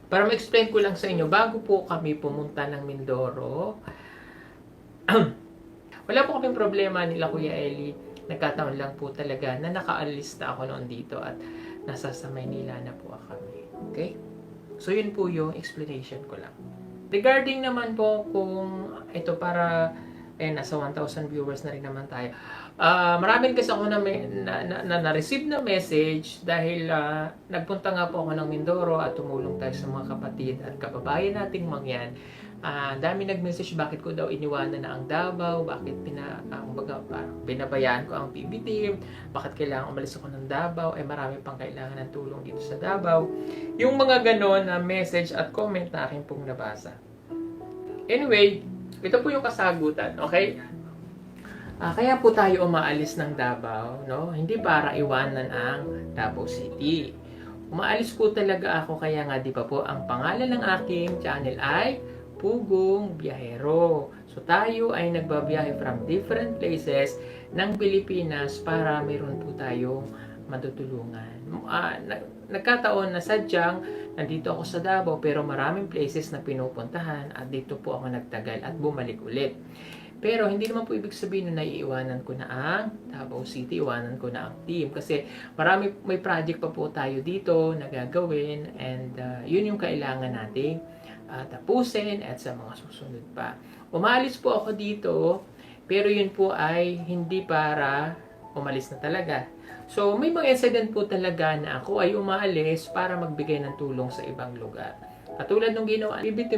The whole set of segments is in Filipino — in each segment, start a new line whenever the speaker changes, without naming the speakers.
Para ma-explain ko lang sa inyo, bago po kami pumunta ng Mindoro, wala po kaming problema nila Kuya Eli. Nagkataon lang po talaga na nakaalis na ako noon dito at nasa sa Maynila na po kami. Okay? So yun po yung explanation ko lang. Regarding naman po kung ito para nasa 1,000 viewers na rin naman tayo. Marami kasi ako na-receive na message dahil nagpunta nga po ako ng Mindoro at tumulong tayo sa mga kapatid at kababayan nating mangyan. Dami nag-message bakit ko daw iniwanan na ang Davao, bakit binabayaan ko ang PB team, bakit kailangan umalis ako ng Davao, marami pang kailangan ng tulong dito sa Davao. Yung mga ganon na message at comment na aking pong nabasa. Anyway, ito po yung kasagutan, okay? Kaya po tayo umaalis ng Davao, no? Hindi para iwanan ang Davao City. Umaalis po talaga ako, kaya nga di ba po, ang pangalan ng aking channel ay Pugong Biyahero. So tayo ay nagbabiyahe from different places ng Pilipinas para mayroon po tayong matutulungan. Nagkataon na sadyang nandito ako sa Davao pero maraming places na pinupuntahan at dito po ako nagtagal at bumalik ulit. Pero hindi naman po ibig sabihin na naiiwanan ko na ang Davao City, iwanan ko na ang team. Kasi may project pa po tayo dito na gagawin and yun yung kailangan nating tapusin at sa mga susunod pa. Umalis po ako dito pero yun po ay hindi para umalis na talaga. So may mga incident po talaga na ako ay umaalis para magbigay ng tulong sa ibang lugar. Katulad nung ginawa PBT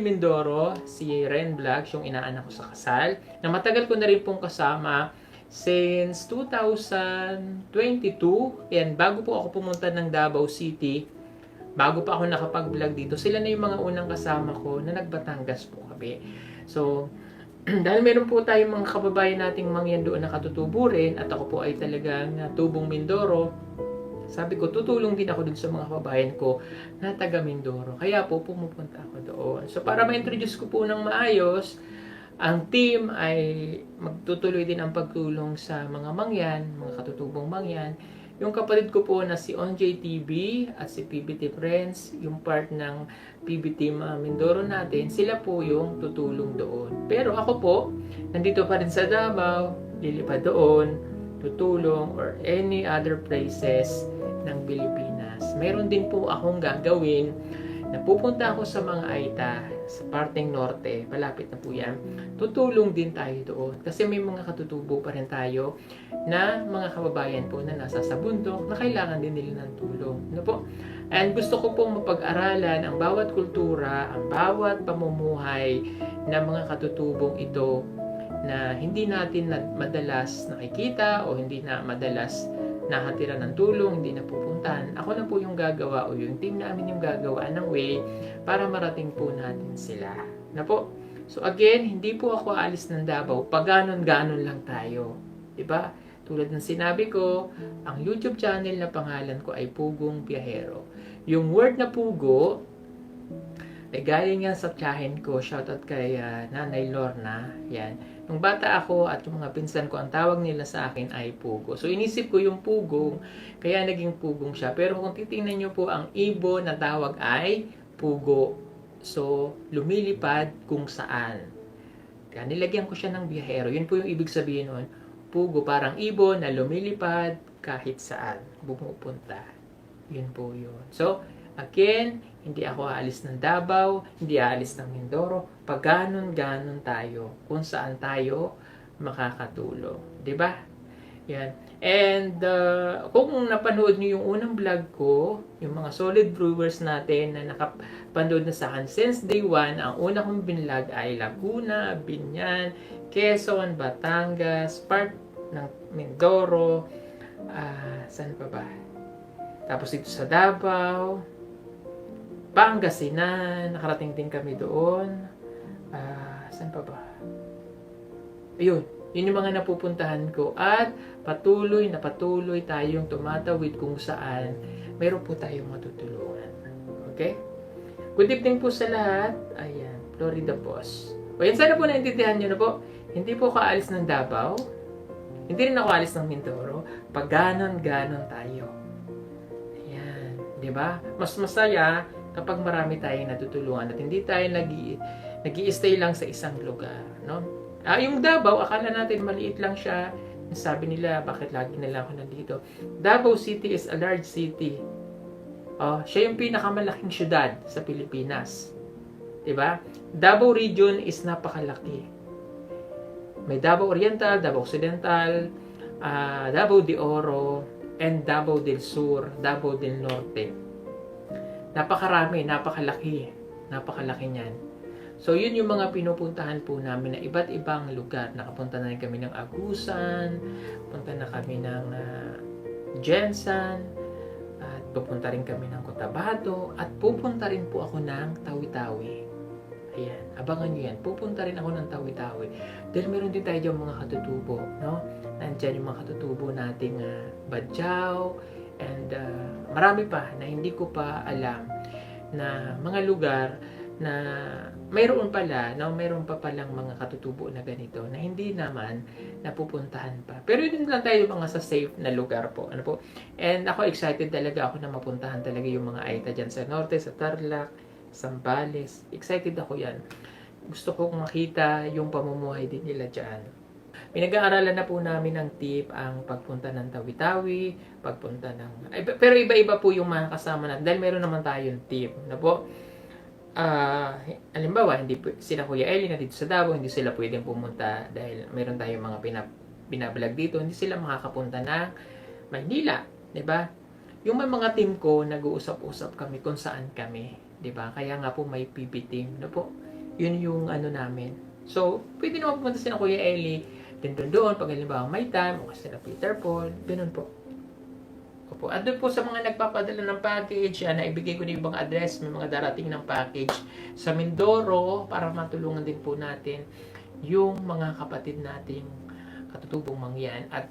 Mindoro, si Ren Vlogs, yung inaanak ko sa kasal, na matagal ko na rin pong kasama since 2022. Yan, bago po ako pumunta ng Davao City, bago pa ako nakapag-vlog dito, sila na yung mga unang kasama ko na nagbatangas po kami. So, dahil meron po tayong mga kababayan nating mangyan doon na katutubo rin, at ako po ay talagang tubong Mindoro, sabi ko, tutulong din ako dun sa mga kababayan ko na taga Mindoro. Kaya po, pumupunta ako doon. So, para ma-introduce ko po ng maayos, ang team ay magtutuloy din ang pagtulong sa mga mangyan, mga katutubong mangyan. Yung kapatid ko po na si OnJ TV at si PBT Friends, yung part ng PBT Mindoro natin, sila po yung tutulong doon. Pero ako po, nandito pa rin sa Davao, lilipad doon, tutulong, or any other places ng Pilipinas. Mayroon din po akong gagawin na pupunta ako sa mga Aita, sa parteng norte, malapit na po yan. Tutulong din tayo doon kasi may mga katutubo pa rin tayo na mga kababayan po na nasa sa bundok na kailangan din nila ng tulong. Ano po? And gusto ko pong mapag-aralan ang bawat kultura, ang bawat pamumuhay ng mga katutubong ito na hindi natin madalas nakikita o hindi na madalas nakatira ng tulong, hindi na pupuntahan. Ako na po yung gagawa o yung team namin yung gagawa ng way para marating po natin sila. Na po? So again, hindi po ako aalis ng Davao, paganon-ganon lang tayo. Diba? Tulad ng sinabi ko, ang YouTube channel na pangalan ko ay Pugong Biyahero. Yung word na pugo, ay galing yan sa tiyahin ko. Shoutout kay Nanay Lorna. Yan. Nung bata ako at yung mga pinsan ko, ang tawag nila sa akin ay pugo. So inisip ko yung pugong, kaya naging pugong siya. Pero kung titingnan nyo po, ang ibo na tawag ay pugo. So lumilipad kung saan. Kaya nilagyan ko siya ng biyahero. Yun po yung ibig sabihin nun. Pugo, parang ibo na lumilipad kahit saan bumupunta. Yun po yun. So, again, hindi ako aalis ng Davao, hindi aalis ng Mindoro, pag ganon-ganon tayo, kung saan tayo makakatulong. Diba? Yan. And, kung napanood nyo yung unang vlog ko, yung mga solid brewers natin na nakapanood na sa akin since day 1, ang una kong binlog ay Laguna, Binyan, Quezon, Batangas, part ng Mindoro, saan pa ba? Tapos dito sa Davao, Pangasinan, nakarating din kami doon. Saan pa ba? Ayun, yun yung mga napupuntahan ko. At patuloy tayong tumatawid kung saan mayroon po tayong matutulungan. Okay? Good evening po sa lahat. Ayan, Florida Boss. O yan, sana po naintindihan nyo na po. Hindi po ako aalis ng Davao. Hindi rin ako aalis ng Mindoro. Pag ganon-ganon tayo. Ayan, di ba? Mas masaya kapag marami tayong natutulungan at hindi tayo nag-i-stay lang sa isang lugar, no? Yung Davao, akala natin maliit lang siya. Sabi nila, bakit lagi na lang ako nandito? Davao City is a large city. Siya yung pinakamalaking syudad sa Pilipinas. Diba? Davao region is napakalaki. May Davao Oriental, Davao Occidental, Davao de Oro, and Davao del Sur, Davao del Norte. Napakarami, napakalaki. Napakalaki niyan. So, yun yung mga pinupuntahan po namin na iba't ibang lugar. Nakapunta na rin kami ng Agusan, punta na kami ng Jensan, at pupunta rin kami ng Cotabato, at pupunta rin po ako ng Tawi-Tawi. Ayan, abangan nyo yan. Pupunta rin ako ng Tawi-Tawi. Dahil meron din tayo dyan mga katutubo, no? Nandyan yung mga katutubo nating Badjao, and marami pa na hindi ko pa alam na mga lugar na mayroon pala, mayroon pa palang mga katutubo na ganito na hindi naman napupuntahan pa. Pero yun lang tayo mga sa safe na lugar po. Ano po? And ako excited talaga ako na mapuntahan talaga yung mga Aita dyan sa Norte, sa Tarlac, Zambales. Excited ako yan. Gusto kong makita yung pamumuhay din nila dyan. Pinag-aaralan na po namin ng tip ang pagpunta ng Tawi-Tawi, pagpunta ng... Pero iba-iba po yung mga kasama natin dahil meron naman tayong tip. Na po? Halimbawa, hindi sila Kuya Eli na dito sa Davao, hindi sila pwedeng pumunta dahil meron tayong mga binablog dito, hindi sila makakapunta ng Maynila, 'di ba? Yung mga team ko, nag-uusap-usap kami kung saan kami, 'di ba? Kaya nga po may PB team, no po. Yun yung ano namin. So, pwede naman pumunta sila Kuya Eli, din doon pag halimbawa may time, o kasi sila Peter Paul, ganun po. Opo. At doon po sa mga nagpapadala ng package, naibigay ko na yung mga address, may mga darating ng package sa Mindoro para matulungan din po natin yung mga kapatid nating katutubong mangyan. At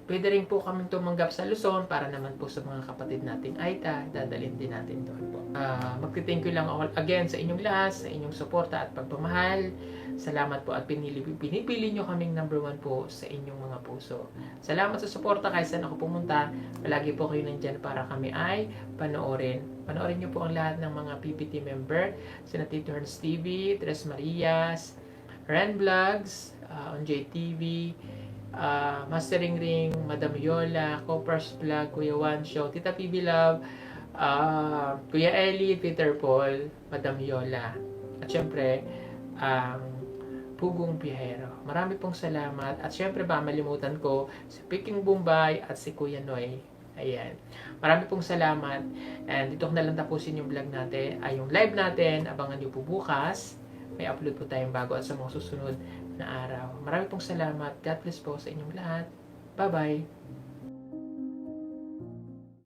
pwede rin po kami tumanggap sa Luzon para naman po sa mga kapatid nating Aita, dadalhin din natin doon po. Magti-thank you lang ako again sa inyong lahat, sa inyong suporta at pagpamahal. Salamat po at pinipili nyo kaming number 1 po sa inyong mga puso. Salamat sa suporta kahit saan ako pumunta. Palagi po kayo nandyan para kami ay panoorin. Panoorin nyo po ang lahat ng mga PPT member. Sina Tito Herns TV, Tres Marias, Ren Vlogs, Onjay TV, Mastering Ring, Madam Yola, Copper's Vlog, Kuya One Show, Tita PB Love, Kuya Eli, Peter Paul, Madam Yola. At syempre, Pugong Piyahero. Marami pong salamat. At syempre ba, malimutan ko si Peking Bombay at si Kuya Noy. Ayan. Marami pong salamat. And dito ko na lang tapusin yung vlog natin, yung live natin. Abangan nyo po bukas. May upload po tayong bago at sa mga susunod na araw. Marami pong salamat. God bless po sa inyong lahat. Bye-bye.